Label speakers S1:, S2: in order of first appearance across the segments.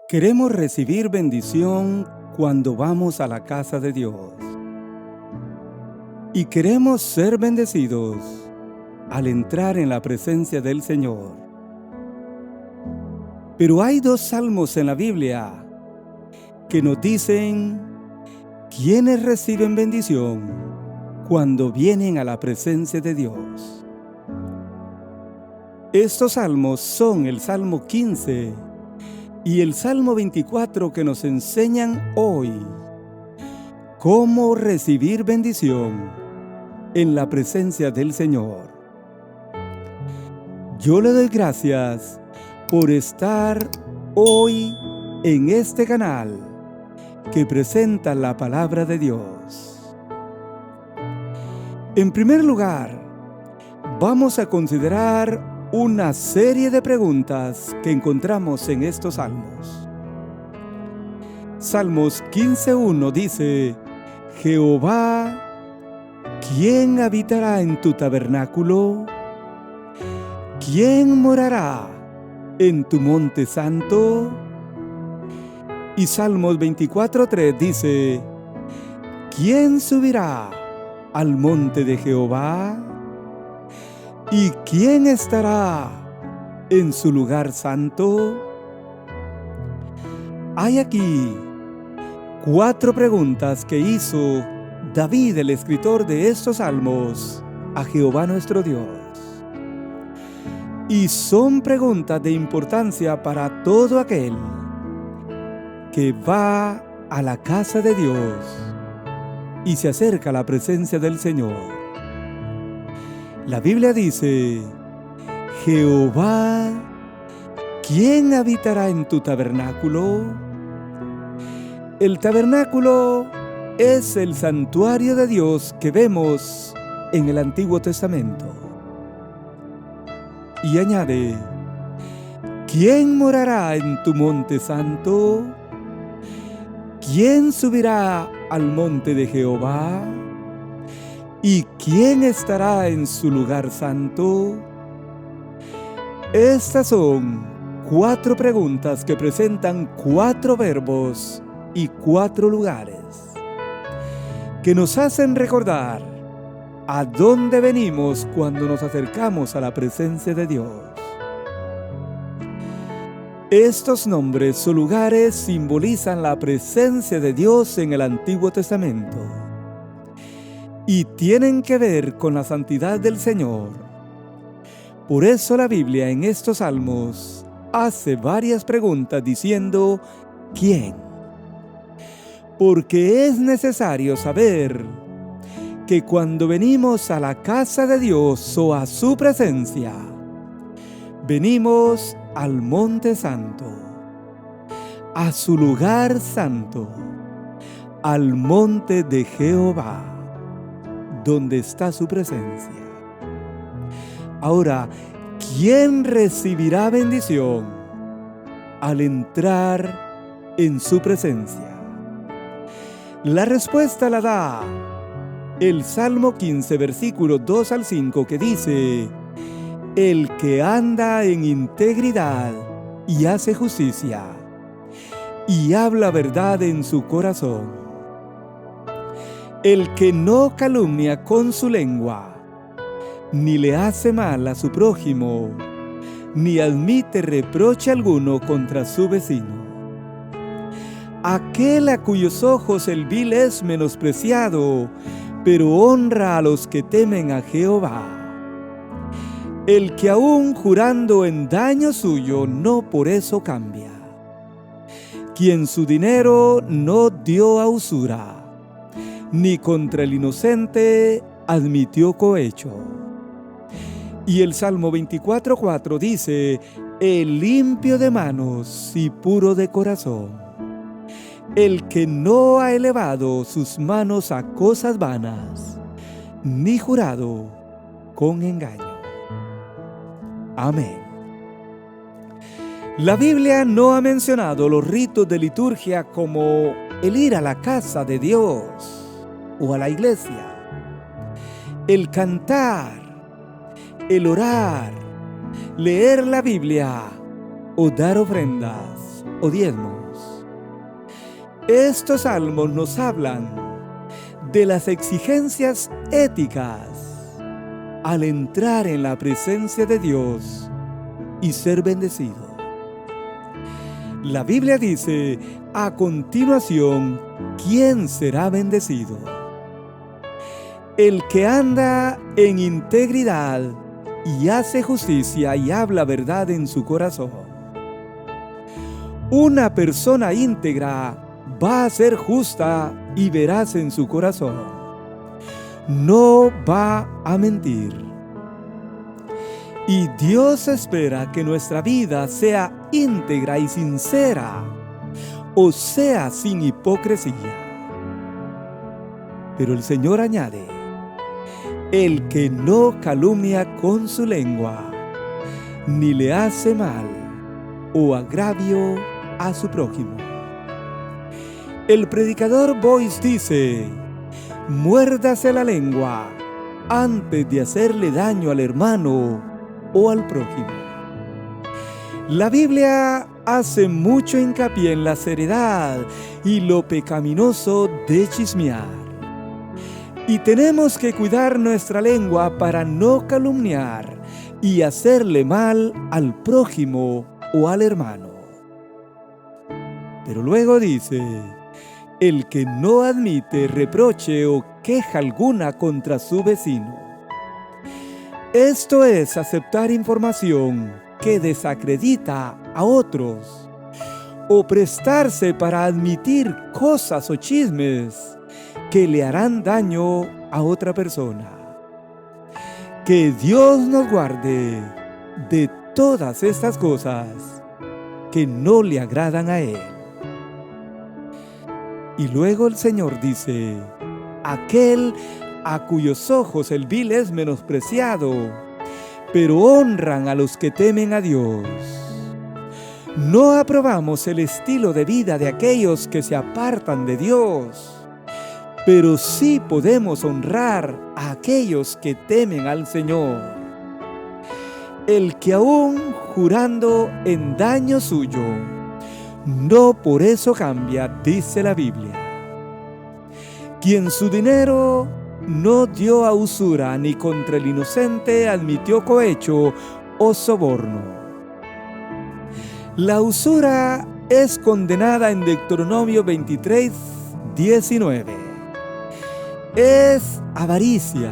S1: Queremos recibir bendición cuando vamos a la casa de Dios. Y queremos ser bendecidos al entrar en la presencia del Señor. Pero hay dos salmos en la Biblia que nos dicen quiénes reciben bendición cuando vienen a la presencia de Dios. Estos salmos son el Salmo 15 y el Salmo 24 que nos enseñan hoy cómo recibir bendición en la presencia del Señor. Yo le doy gracias por estar hoy en este canal que presenta la palabra de Dios. En primer lugar, vamos a considerar una serie de preguntas que encontramos en estos salmos. Salmos 15:1 dice: Jehová, ¿quién habitará en tu tabernáculo? ¿Quién morará en tu monte santo? Y Salmos 24:3 dice: ¿quién subirá al monte de Jehová? ¿Y quién estará en su lugar santo? Hay aquí 4 preguntas que hizo David, el escritor de estos salmos, a Jehová nuestro Dios. Y son preguntas de importancia para todo aquel que va a la casa de Dios y se acerca a la presencia del Señor. La Biblia dice: Jehová, ¿quién habitará en tu tabernáculo? El tabernáculo es el santuario de Dios que vemos en el Antiguo Testamento. Y añade: ¿quién morará en tu monte santo? ¿Quién subirá al monte de Jehová? ¿Y quién estará en su lugar santo? Estas son 4 preguntas que presentan 4 verbos y 4 lugares que nos hacen recordar a dónde venimos cuando nos acercamos a la presencia de Dios. Estos nombres o lugares simbolizan la presencia de Dios en el Antiguo Testamento y tienen que ver con la santidad del Señor. Por eso la Biblia en estos salmos hace varias preguntas diciendo ¿quién? Porque es necesario saber que cuando venimos a la casa de Dios o a su presencia, venimos al monte santo, a su lugar santo, al monte de Jehová, donde está su presencia. Ahora, ¿quién recibirá bendición al entrar en su presencia? La respuesta la da el Salmo 15, versículos 2 al 5, que dice: el que anda en integridad y hace justicia y habla verdad en su corazón. El que no calumnia con su lengua, ni le hace mal a su prójimo, ni admite reproche alguno contra su vecino. Aquel a cuyos ojos el vil es menospreciado, pero honra a los que temen a Jehová. El que aún jurando en daño suyo, no por eso cambia. Quien su dinero no dio a usura, ni contra el inocente admitió cohecho. Y el Salmo 24:4 dice: el limpio de manos y puro de corazón, el que no ha elevado sus manos a cosas vanas, ni jurado con engaño. Amén. La Biblia no ha mencionado los ritos de liturgia como el ir a la casa de Dios o a la iglesia, el cantar, el orar, leer la Biblia o dar ofrendas. o diezmos. Estos salmos nos hablan de las exigencias éticas al entrar en la presencia de Dios y ser bendecido. La Biblia dice a continuación, ¿quién será bendecido? El que anda en integridad y hace justicia y habla verdad en su corazón. Una persona íntegra va a ser justa y veraz en su corazón. No va a mentir. Y Dios espera que nuestra vida sea íntegra y sincera, o sea, sin hipocresía. Pero el Señor añade, el que no calumnia con su lengua, ni le hace mal o agravio a su prójimo. El predicador Boyce dice, muérdase la lengua antes de hacerle daño al hermano o al prójimo. La Biblia hace mucho hincapié en la seriedad y lo pecaminoso de chismear. Y tenemos que cuidar nuestra lengua para no calumniar y hacerle mal al prójimo o al hermano. Pero luego dice, el que no admite reproche o queja alguna contra su vecino. Esto es aceptar información que desacredita a otros o prestarse para admitir cosas o chismes que le harán daño a otra persona. Que Dios nos guarde de todas estas cosas que no le agradan a Él. Y luego el Señor dice, aquel a cuyos ojos el vil es menospreciado, pero honran a los que temen a Dios. No aprobamos el estilo de vida de aquellos que se apartan de Dios, pero sí podemos honrar a aquellos que temen al Señor. El que aún jurando en daño suyo, no por eso cambia, dice la Biblia. Quien su dinero no dio a usura, ni contra el inocente admitió cohecho o soborno. La usura es condenada en Deuteronomio 23, 19. Es avaricia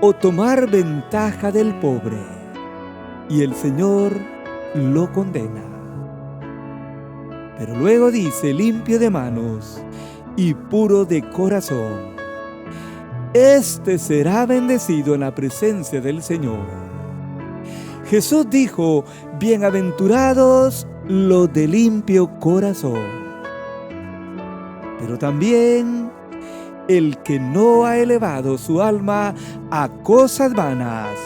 S1: o tomar ventaja del pobre, y el Señor lo condena. Pero luego dice, limpio de manos y puro de corazón, este será bendecido en la presencia del Señor. Jesús dijo, bienaventurados los de limpio corazón. Pero también el que no ha elevado su alma a cosas vanas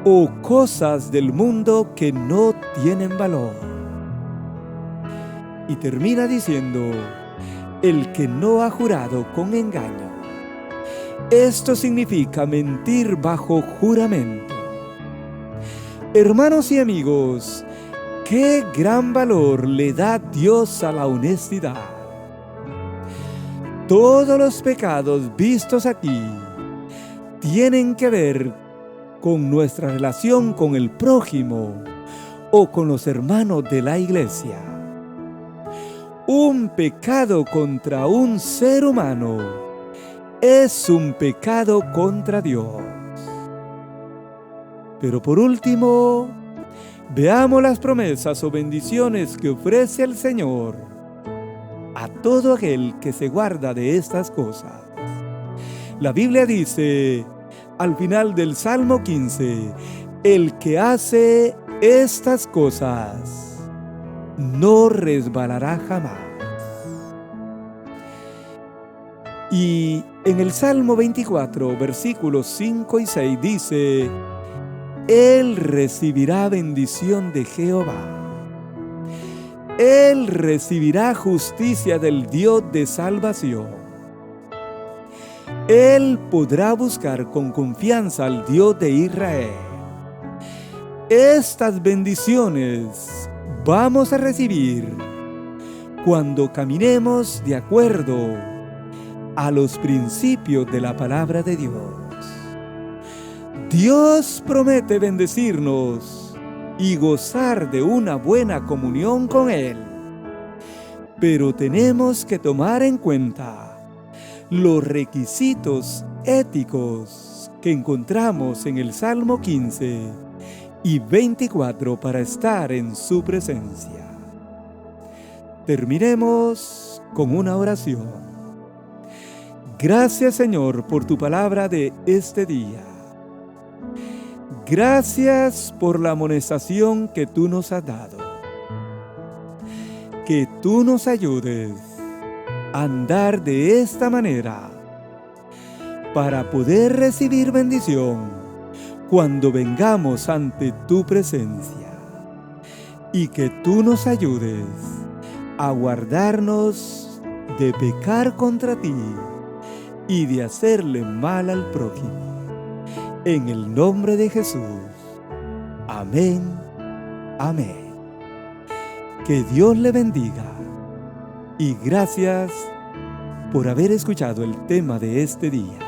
S1: o cosas del mundo que no tienen valor. Y termina diciendo, el que no ha jurado con engaño. Esto significa mentir bajo juramento. Hermanos y amigos, qué gran valor le da Dios a la honestidad. Todos los pecados vistos aquí tienen que ver con nuestra relación con el prójimo o con los hermanos de la iglesia. Un pecado contra un ser humano es un pecado contra Dios. Pero por último, veamos las promesas o bendiciones que ofrece el Señor a todo aquel que se guarda de estas cosas. La Biblia dice, al final del Salmo 15, el que hace estas cosas no resbalará jamás. Y en el Salmo 24, versículos 5 y 6 dice, Él recibirá bendición de Jehová. Él recibirá justicia del Dios de salvación. Él podrá buscar con confianza al Dios de Israel. Estas bendiciones vamos a recibir cuando caminemos de acuerdo a los principios de la palabra de Dios. Dios promete bendecirnos y gozar de una buena comunión con Él. Pero tenemos que tomar en cuenta los requisitos éticos que encontramos en el Salmo 15 y 24 para estar en su presencia. Terminemos con una oración. Gracias, Señor, por tu palabra de este día. Gracias por la amonestación que tú nos has dado. Que tú nos ayudes a andar de esta manera para poder recibir bendición cuando vengamos ante tu presencia. Y que tú nos ayudes a guardarnos de pecar contra ti y de hacerle mal al prójimo. En el nombre de Jesús. Amén. Amén. Que Dios le bendiga. Y gracias por haber escuchado el tema de este día.